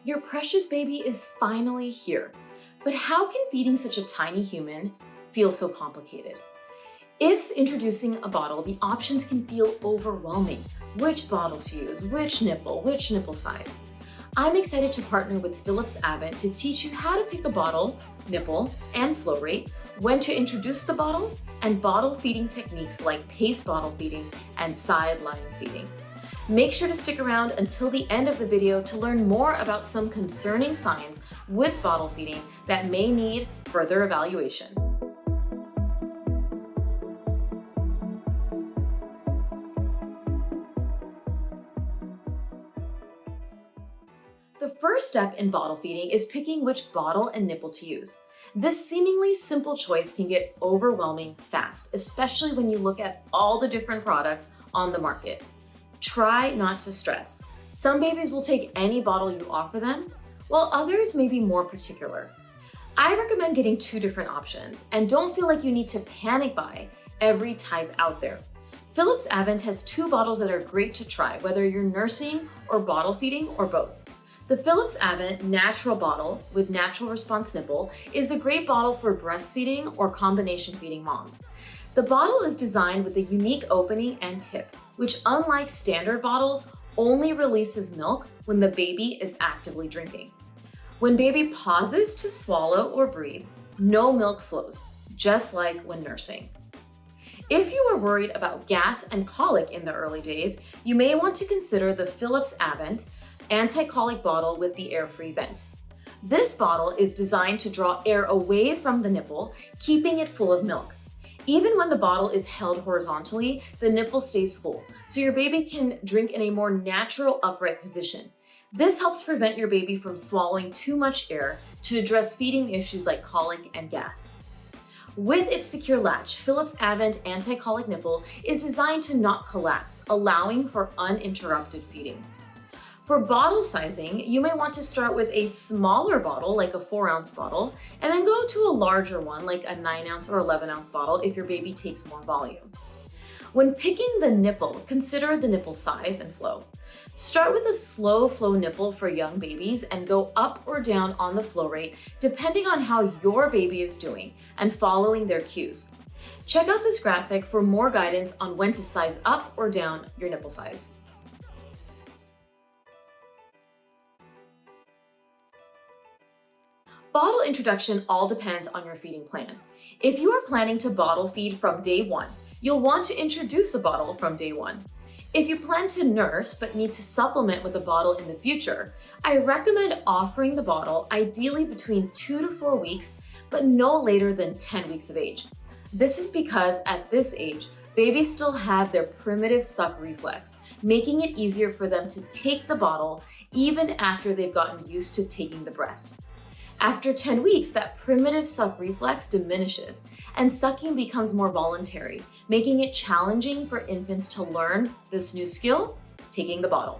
Your precious baby is finally here. But how can feeding such a tiny human feel so complicated? If introducing a bottle, the options can feel overwhelming. Which bottle to use, which nipple size? I'm excited to partner with Philips Avent to teach you how to pick a bottle, nipple, and flow rate, when to introduce the bottle, and bottle feeding techniques like pace bottle feeding and sideline feeding. Make sure to stick around until the end of the video to learn more about some concerning signs with bottle feeding that may need further evaluation. The first step in bottle feeding is picking which bottle and nipple to use. This seemingly simple choice can get overwhelming fast, especially when you look at all the different products on the market. Try not to stress. Some babies will take any bottle you offer them, while others may be more particular. I recommend getting two different options, and don't feel like you need to panic buy every type out there. Philips Avent has two bottles that are great to try, whether you're nursing or bottle feeding or both. The Philips Avent Natural Bottle with Natural Response Nipple is a great bottle for breastfeeding or combination feeding moms. The bottle is designed with a unique opening and tip, which unlike standard bottles, only releases milk when the baby is actively drinking. When baby pauses to swallow or breathe, no milk flows, just like when nursing. If you are worried about gas and colic in the early days, you may want to consider the Philips Avent anti-colic bottle with the air-free vent. This bottle is designed to draw air away from the nipple, keeping it full of milk. Even when the bottle is held horizontally, the nipple stays full, so your baby can drink in a more natural upright position. This helps prevent your baby from swallowing too much air to address feeding issues like colic and gas. With its secure latch, Philips Avent anti-colic nipple is designed to not collapse, allowing for uninterrupted feeding. For bottle sizing, you may want to start with a smaller bottle, like a 4-ounce bottle, and then go to a larger one, like a 9-ounce or 11-ounce bottle if your baby takes more volume. When picking the nipple, consider the nipple size and flow. Start with a slow flow nipple for young babies and go up or down on the flow rate depending on how your baby is doing and following their cues. Check out this graphic for more guidance on when to size up or down your nipple size. Bottle introduction all depends on your feeding plan. If you are planning to bottle feed from day one, you'll want to introduce a bottle from day one. If you plan to nurse but need to supplement with a bottle in the future, I recommend offering the bottle ideally between 2 to 4 weeks, but no later than 10 weeks of age. This is because at this age, babies still have their primitive suck reflex, making it easier for them to take the bottle even after they've gotten used to taking the breast. After 10 weeks, that primitive suck reflex diminishes and sucking becomes more voluntary, making it challenging for infants to learn this new skill, taking the bottle.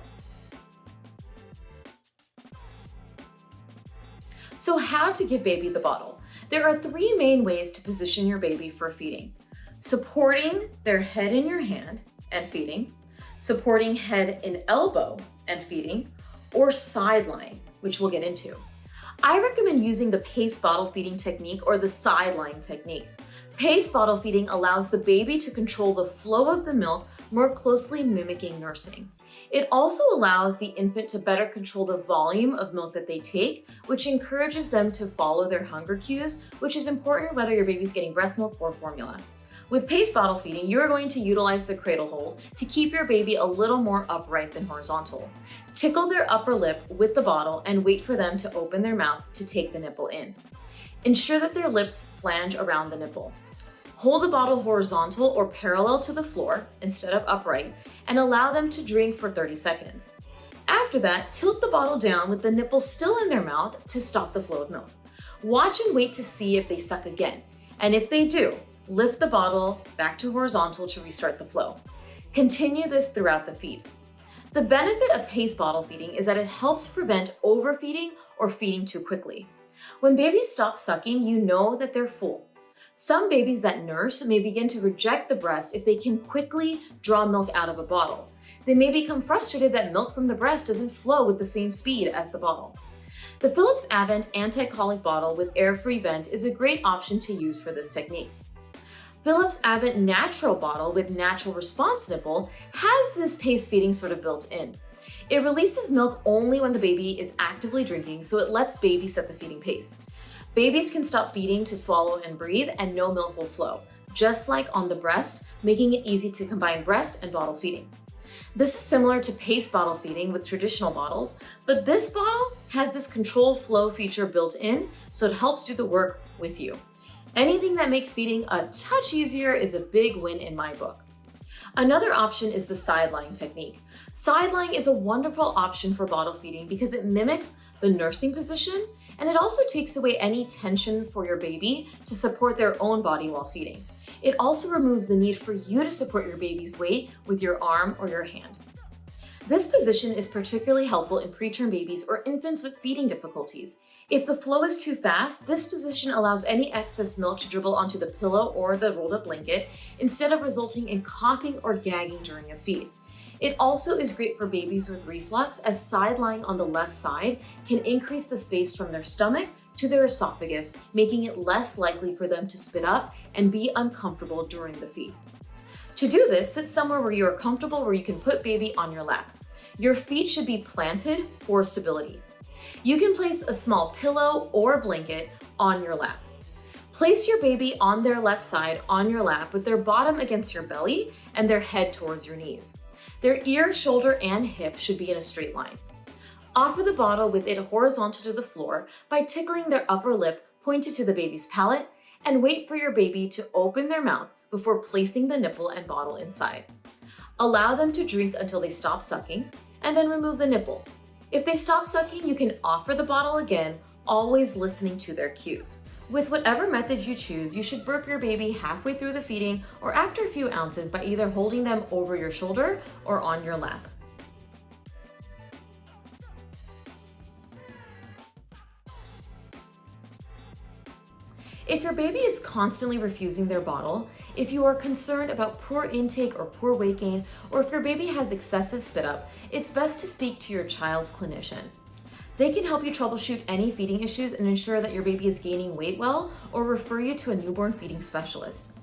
So how to give baby the bottle? There are 3 main ways to position your baby for feeding: supporting their head in your hand and feeding, supporting head in elbow and feeding, or sideline, which we'll get into. I recommend using the pace bottle feeding technique or the sideline technique. Pace bottle feeding allows the baby to control the flow of the milk, more closely mimicking nursing. It also allows the infant to better control the volume of milk that they take, which encourages them to follow their hunger cues, which is important whether your baby's getting breast milk or formula. With pace bottle feeding, you're going to utilize the cradle hold to keep your baby a little more upright than horizontal. Tickle their upper lip with the bottle and wait for them to open their mouth to take the nipple in. Ensure that their lips flange around the nipple. Hold the bottle horizontal or parallel to the floor instead of upright and allow them to drink for 30 seconds. After that, tilt the bottle down with the nipple still in their mouth to stop the flow of milk. Watch and wait to see if they suck again, and if they do, lift the bottle back to horizontal to restart the flow. Continue this throughout the feed. The benefit of pace bottle feeding is that it helps prevent overfeeding or feeding too quickly. When babies stop sucking, you know that they're full. Some babies that nurse may begin to reject the breast if they can quickly draw milk out of a bottle. They may become frustrated that milk from the breast doesn't flow with the same speed as the bottle. The Philips Avent anti-colic bottle with air-free vent is a great option to use for this technique. Philips Avent natural bottle with natural response nipple has this pace feeding sort of built in. It releases milk only when the baby is actively drinking, so it lets baby set the feeding pace. Babies can stop feeding to swallow and breathe, and no milk will flow, just like on the breast, making it easy to combine breast and bottle feeding. This is similar to pace bottle feeding with traditional bottles, but this bottle has this control flow feature built in, so it helps do the work with you. Anything that makes feeding a touch easier is a big win in my book. Another option is the side-lying technique. Side-lying is a wonderful option for bottle feeding because it mimics the nursing position, and it also takes away any tension for your baby to support their own body while feeding. It also removes the need for you to support your baby's weight with your arm or your hand. This position is particularly helpful in preterm babies or infants with feeding difficulties. If the flow is too fast, this position allows any excess milk to dribble onto the pillow or the rolled up blanket instead of resulting in coughing or gagging during a feed. It also is great for babies with reflux, as side-lying on the left side can increase the space from their stomach to their esophagus, making it less likely for them to spit up and be uncomfortable during the feed. To do this, sit somewhere where you are comfortable, where you can put baby on your lap. Your feet should be planted for stability. You can place a small pillow or blanket on your lap. Place your baby on their left side on your lap with their bottom against your belly and their head towards your knees. Their ear, shoulder, and hip should be in a straight line. Offer the bottle with it horizontal to the floor by tickling their upper lip pointed to the baby's palate, and wait for your baby to open their mouth before placing the nipple and bottle inside. Allow them to drink until they stop sucking, and then remove the nipple. If they stop sucking, you can offer the bottle again, always listening to their cues. With whatever method you choose, you should burp your baby halfway through the feeding or after a few ounces by either holding them over your shoulder or on your lap. If your baby is constantly refusing their bottle, if you are concerned about poor intake or poor weight gain, or if your baby has excessive spit up, it's best to speak to your child's clinician. They can help you troubleshoot any feeding issues and ensure that your baby is gaining weight well, or refer you to a newborn feeding specialist.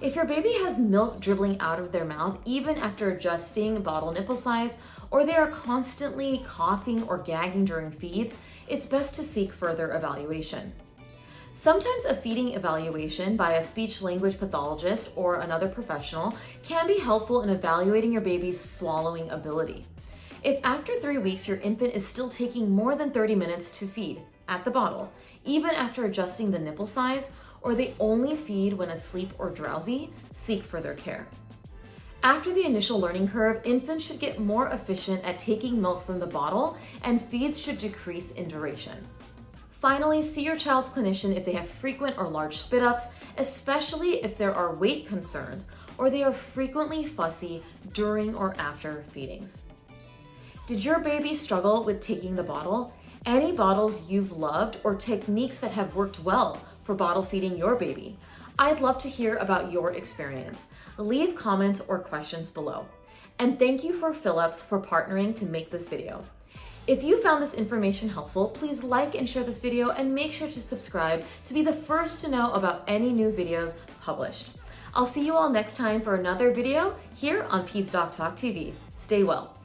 If your baby has milk dribbling out of their mouth even after adjusting bottle nipple size, or they are constantly coughing or gagging during feeds, it's best to seek further evaluation. Sometimes a feeding evaluation by a speech-language pathologist or another professional can be helpful in evaluating your baby's swallowing ability. If after 3 weeks your infant is still taking more than 30 minutes to feed at the bottle, even after adjusting the nipple size, or they only feed when asleep or drowsy, seek further care. After the initial learning curve, infants should get more efficient at taking milk from the bottle, and feeds should decrease in duration. Finally, see your child's clinician if they have frequent or large spit ups, especially if there are weight concerns or they are frequently fussy during or after feedings. Did your baby struggle with taking the bottle? Any bottles you've loved or techniques that have worked well for bottle feeding your baby? I'd love to hear about your experience. Leave comments or questions below. And thank you for Philips for partnering to make this video. If you found this information helpful, please like and share this video, and make sure to subscribe to be the first to know about any new videos published. I'll see you all next time for another video here on Peds Doc Talk TV. Stay well.